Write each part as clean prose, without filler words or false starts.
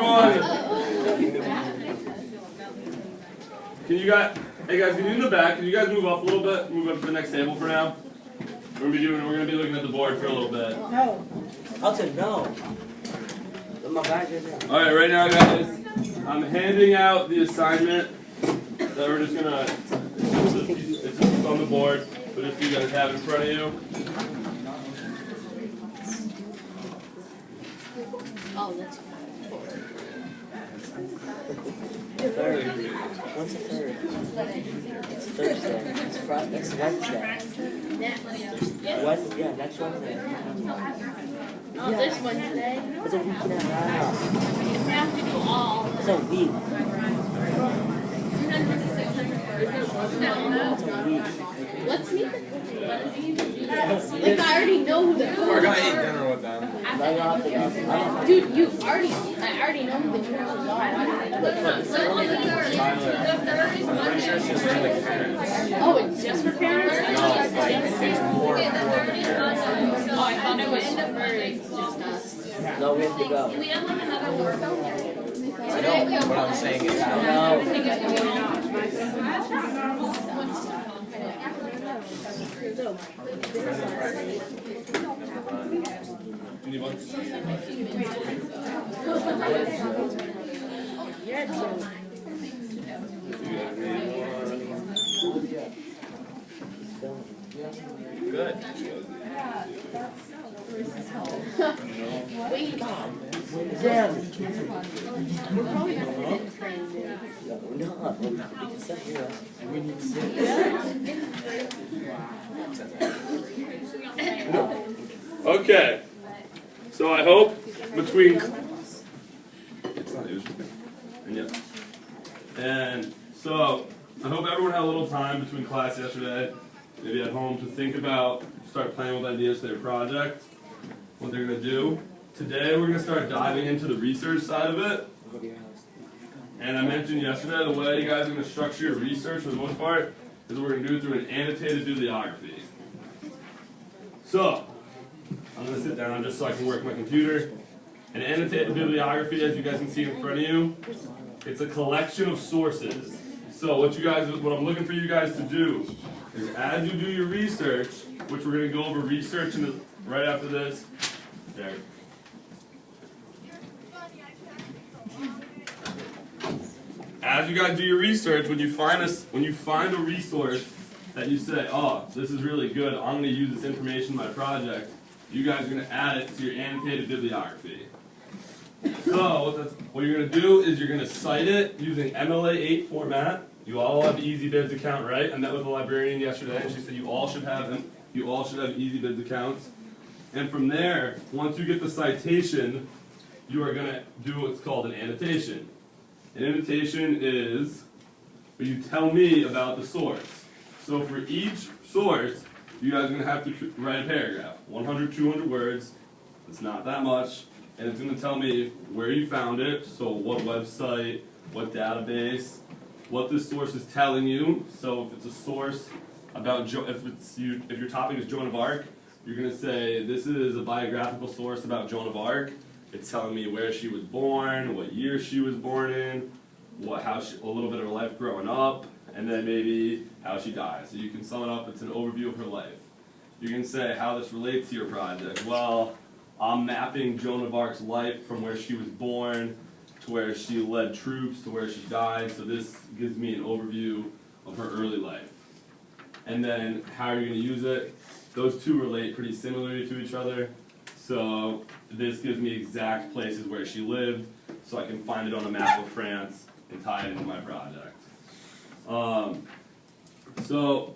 everyone. Hey guys, can you in the back? Can you guys move up a little bit? Move up to the next table for now. We're gonna be looking at the board for a little bit. No. I'll say no. My bag is there. All right, right now, guys, I'm handing out the assignment that we're just gonna. It's just on the board, so just so you guys have it in front of you. Oh, that's four. Third. What's the third? It's Thursday. It's Friday. It's Wednesday. Wednesday. Yeah, next Wednesday. Oh, this Wednesday. It's a week and a half. You have to do all. It's a week. 300 to 600 It's a week. What's he? Like, I already know who the We're gonna eat dinner with them. Dude, I already know who the coaches are. I'm pretty sure it's just for the parents. Oh, it's just for parents? No, like, it's more for the parents. Oh, I thought it was just us. No, we have to go. We have like another workout. I know, but I'm saying it's not. Good. Wait, Damn. we're probably not going to train No, we can sit here. We need to sit. Okay. So I hope between. It's not usual. And so I hope everyone had a little time between class yesterday, maybe at home, to think about, start playing with ideas for their project, what they're going to do. Today we're going to start diving into the research side of it. And I mentioned yesterday the way you guys are going to structure your research for the most part is we're going to do it through an annotated bibliography. So I'm going to sit down just so I can work my computer. An annotated bibliography, as you guys can see in front of you, it's a collection of sources. So what I'm looking for you guys to do is, as you do your research, which we're going to go over research right after this. There. As you guys do your research, when you find a resource that you say, oh, this is really good, I'm going to use this information in my project, you guys are going to add it to your annotated bibliography. So what you're going to do is you're going to cite it using MLA8 format. You all have EasyBids account, right? I met with a librarian yesterday, and she said you all should have them. You all should have EasyBids accounts. And from there, once you get the citation, you are going to do what's called an annotation. An annotation is where you tell me about the source. So for each source, you guys are going to have to write a paragraph, 100, 200 words. It's not that much. And it's going to tell me where you found it, so what website, what database, what this source is telling you. So if it's a source about, if your topic is Joan of Arc, you're going to say, this is a biographical source about Joan of Arc. It's telling me where she was born, what year she was born in, a little bit of her life growing up, and then maybe how she died. So you can sum it up, it's an overview of her life. You can say how this relates to your project. Well, I'm mapping Joan of Arc's life from where she was born to where she led troops to where she died, so this gives me an overview of her early life. And then how are you going to use it? Those two relate pretty similarly to each other. So this gives me exact places where she lived, so I can find it on a map of France and tie it into my project. So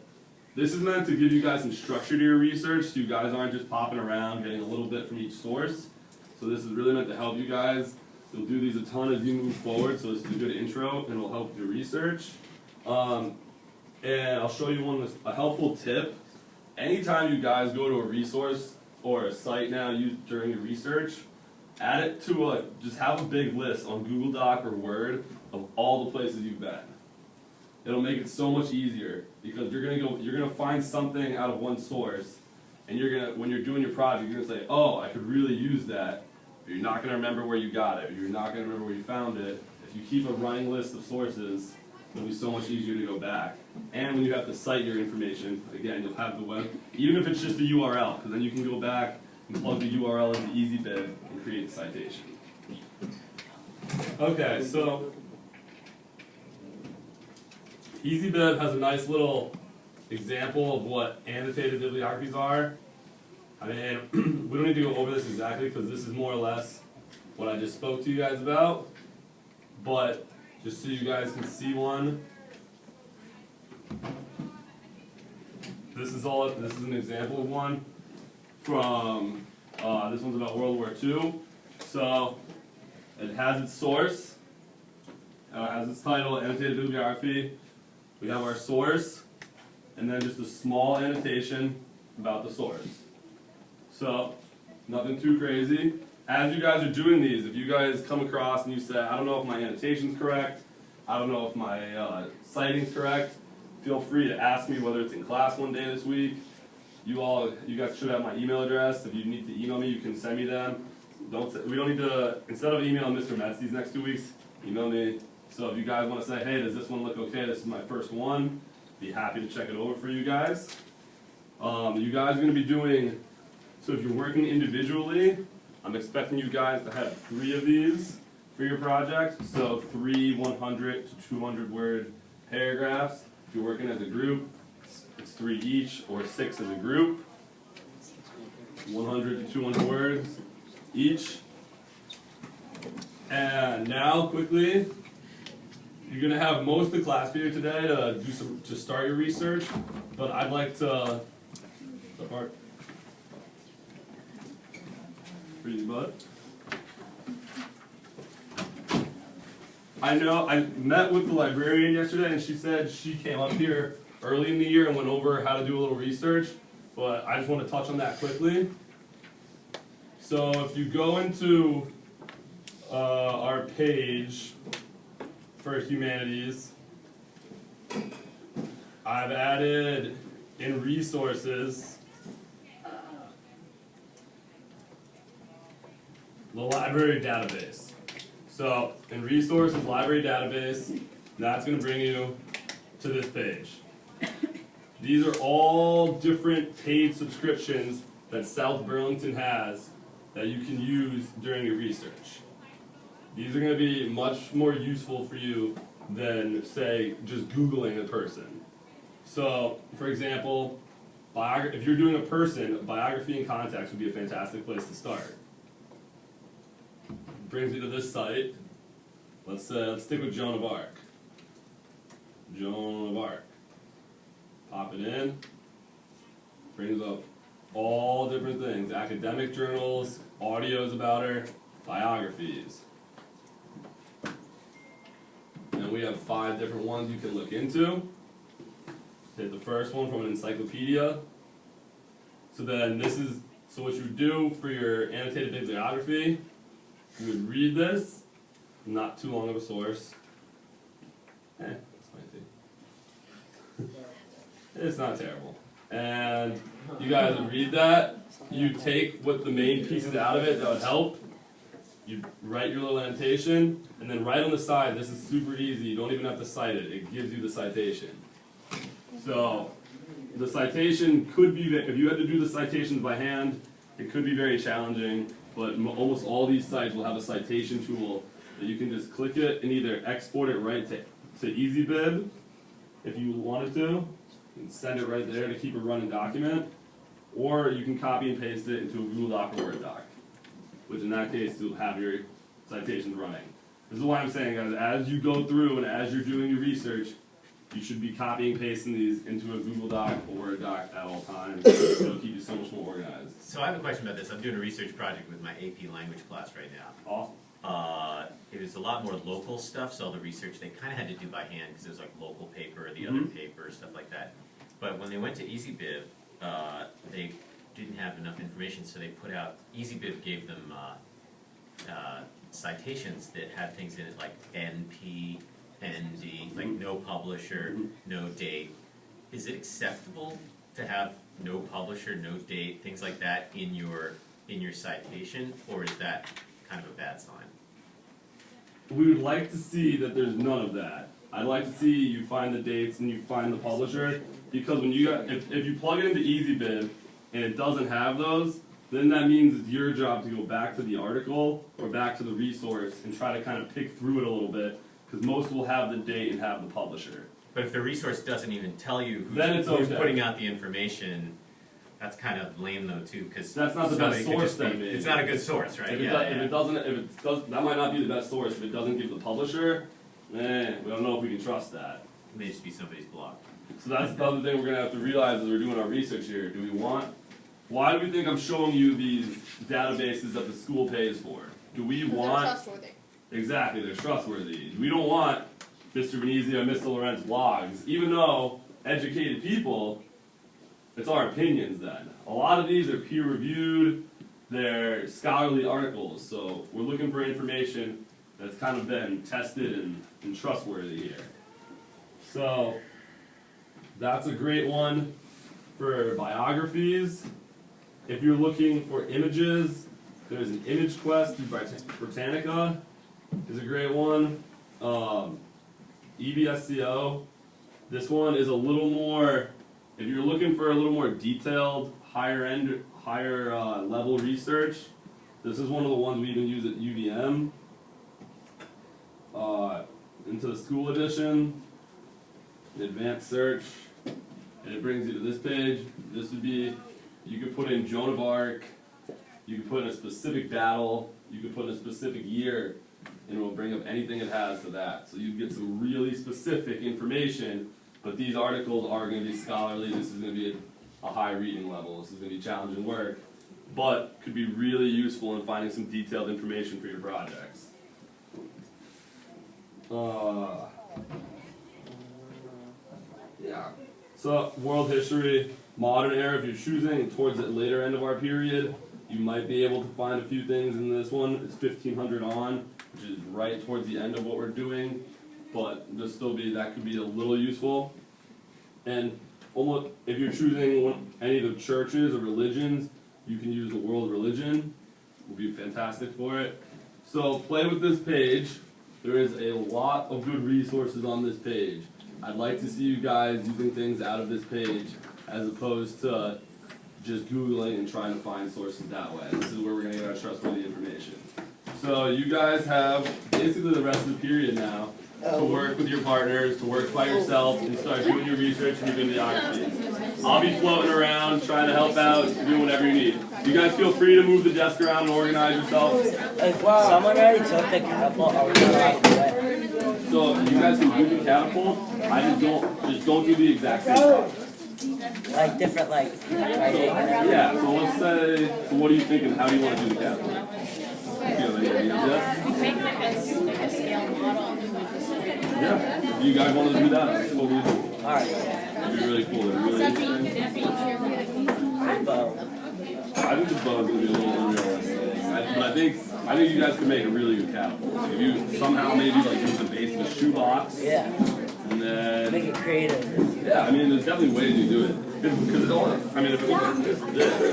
this is meant to give you guys some structure to your research, so you guys aren't just popping around getting a little bit from each source. So this is really meant to help you guys. You'll do these a ton as you move forward, so this is a good intro, and it'll help with your research. And I'll show you a helpful tip. Anytime you guys go to a resource or a site now used during your research, add it to just have a big list on Google Doc or Word of all the places you've been. It'll make it so much easier because you're gonna find something out of one source, and when you're doing your project, you're gonna say, oh, I could really use that or you're not going to remember where you got it, or you're not going to remember where you found it, if you keep a running list of sources, it'll be so much easier to go back. And when you have to cite your information, again, you'll have the web, even if it's just a URL, because then you can go back and plug the URL into EasyBib and create the citation. Okay, so EasyBib has a nice little example of what annotated bibliographies are. I mean, we don't need to go over this exactly because this is more or less what I just spoke to you guys about, but just so you guys can see one. This is an example of one from, this one's about World War II. So, it has its source, it has its title, annotated bibliography. We have our source, and then just a small annotation about the source. So, nothing too crazy. As you guys are doing these, if you guys come across and you say, I don't know if my annotation's correct, I don't know if my citing's correct, feel free to ask me whether it's in class one day this week. You guys should have my email address. If you need to email me, you can send me them. We don't need to, instead of emailing Mr. Metz these next 2 weeks, email me. So if you guys want to say, hey, does this one look okay? This is my first one. Be happy to check it over for you guys. You guys are going to be doing, so if you're working individually, I'm expecting you guys to have 3 of these for your project. So 3 100 to 200 word paragraphs. If you're working as a group, it's 3 each, or 6 as a group. 100 to 200 words each. And now, quickly, you're going to have most of the class period today to start your research, but I'd like to start. For you, bud. I know I met with the librarian yesterday, and she said she came up here early in the year and went over how to do a little research, but I just want to touch on that quickly. So if you go into our page for humanities, I've added in resources the library database. So in resources, library database, that's going to bring you to this page. These are all different paid subscriptions that South Burlington has that you can use during your research. These are going to be much more useful for you than, say, just Googling a person. So, for example, if you're doing a person, biography and context would be a fantastic place to start. Brings me to this site. Let's stick with Joan of Arc. Joan of Arc. Pop it in. Brings up all different things. Academic journals, audios about her, biographies. And we have 5 different ones you can look into. Hit the first one from an encyclopedia. So then so what you would do for your annotated bibliography, you would read this, not too long of a source. That's fine too. It's not terrible. And you guys would read that, you take what the main pieces out of it that would help, you write your little annotation, and then right on the side, this is super easy, you don't even have to cite it, it gives you the citation. So, the citation could be, if you had to do the citations by hand, it could be very challenging, but almost all these sites will have a citation tool that you can just click it and either export it right to EasyBib, if you wanted to, and send it right there to keep a running document, or you can copy and paste it into a Google Doc or Word doc, which in that case you'll have your citations running. This is why I'm saying, guys, as you go through and as you're doing your research, you should be copying and pasting these into a Google Doc or Word doc at all times. It'll keep you so much more organized. So I have a question about this. I'm doing a research project with my AP language class right now. Awesome. It was a lot more local stuff, so all the research they kind of had to do by hand because it was like local paper or the other paper, stuff like that. But when they went to EasyBib, they didn't have enough information, so they put out, EasyBib gave them citations that had things in it like NP, ND, like no publisher, no date. Is it acceptable to have no publisher, no date, things like that in your citation, or is that kind of a bad sign. We would like to see that there's none of that. I'd like to see you find the dates and you find the publisher, because when you got, if you plug it into EasyBib and it doesn't have those, then that means it's your job to go back to the article or back to the resource and try to kind of pick through it a little bit, because most will have the date and have the publisher. But if the resource doesn't even tell you Then it's who's okay. putting out the information, that's kind of lame though too, because That's not the best source then, maybe. it's not a good source, right? If it does, that might not be the best source. If it doesn't give the publisher, we don't know if we can trust that. It may just be somebody's blog. So that's the other thing we're gonna have to realize as we're doing our research here. Do we want? Why do we think I'm showing you these databases that the school pays for? Do we want? They're trustworthy. Exactly, they're trustworthy. We don't want Mr. Venezia or Mr. Lorenz blogs, even though educated people, it's our opinions then. A lot of these are peer-reviewed, they're scholarly articles, so we're looking for information that's kind of been tested and trustworthy here. So, that's a great one for biographies. If you're looking for images, there's an image quest through Britannica, is a great one. EBSCO, this one is a little more, if you're looking for a little more detailed, higher level research, this is one of the ones we even use at UVM. Into the school edition, advanced search, and it brings you to this page. This would be, you could put in Joan of Arc, you could put in a specific battle, you could put in a specific year, and it will bring up anything it has to that. So you get some really specific information, but these articles are going to be scholarly. This is going to be a high reading level. This is going to be challenging work, but could be really useful in finding some detailed information for your projects. Yeah. So world history, modern era. If you're choosing towards the later end of our period, you might be able to find a few things in this one. It's 1500 on, which is right towards the end of what we're doing, but there'll still be, that could be a little useful. And almost, if you're choosing any of the churches or religions, you can use the world religion. Will be fantastic for it. So play with this page. There is a lot of good resources on this page. I'd like to see you guys using things out of this page as opposed to just Googling and trying to find sources that way. This is where we're going to get our trustworthy information. So you guys have basically the rest of the period now to work with your partners, to work by yourself, and start doing your research and your bibliography. I'll be floating around, trying to help out, doing whatever you need. You guys feel free to move the desk around and organize yourselves. If someone already took the catapult, are we not allowed to do it? So you guys can do the catapult. I just don't do the exact same process. Like different, like writing. Yeah. So let's say. So what are you thinking? How do you want to do the catapult? Do you have any ideas yet? Make like a scale model. Yeah. If you guys want to do that, that's what we do. All right. It'd be really cool. It'd be really interesting. Bow. I think the bow is going to be a little unrealistic. But I think you guys could make a really good catapult. If you somehow maybe like use the base of a shoebox. Yeah. And then. Make it creative. Yeah, I mean, there's definitely ways you do it. Because it all, I mean, if it was this,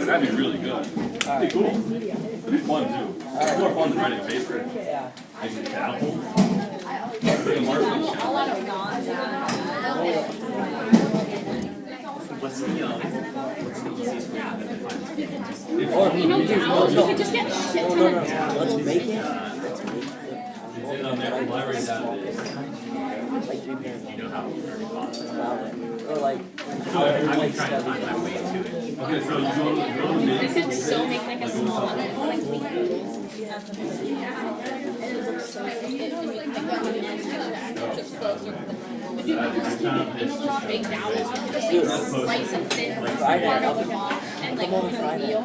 that'd be really good. That'd be cool. It'd be fun too. It's more fun than writing a paper. Yeah. Making a catapult. Make a marshmallow shell. What's the easiest way to find this? You know, you could just get shit ton of Let's make it. It's in on their library database. Like 3 pairs. You know how About it. Or like, So I'm like trying to study. find my way to it. Okay, so you go to the You main. could so make like a small big dowels, just slice and thin, Friday. part of the ball, and like Come on Friday. meal.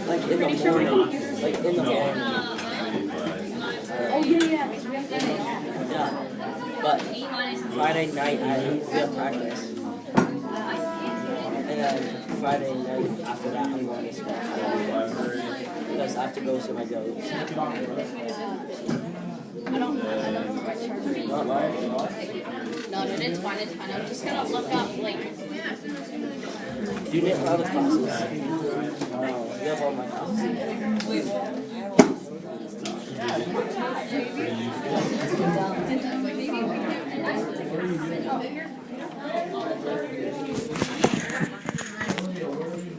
Like in the morning. Like in the morning. Oh yeah, because we have to. Yeah. But Friday night I have practice. And then Friday night after that I'm going to school. Because I have to go see my goats. I don't know if I charge. Not lying. downloaded. It's fine. It's fine. I'm just gonna look up like. Do you need all the classes? You have all my classes.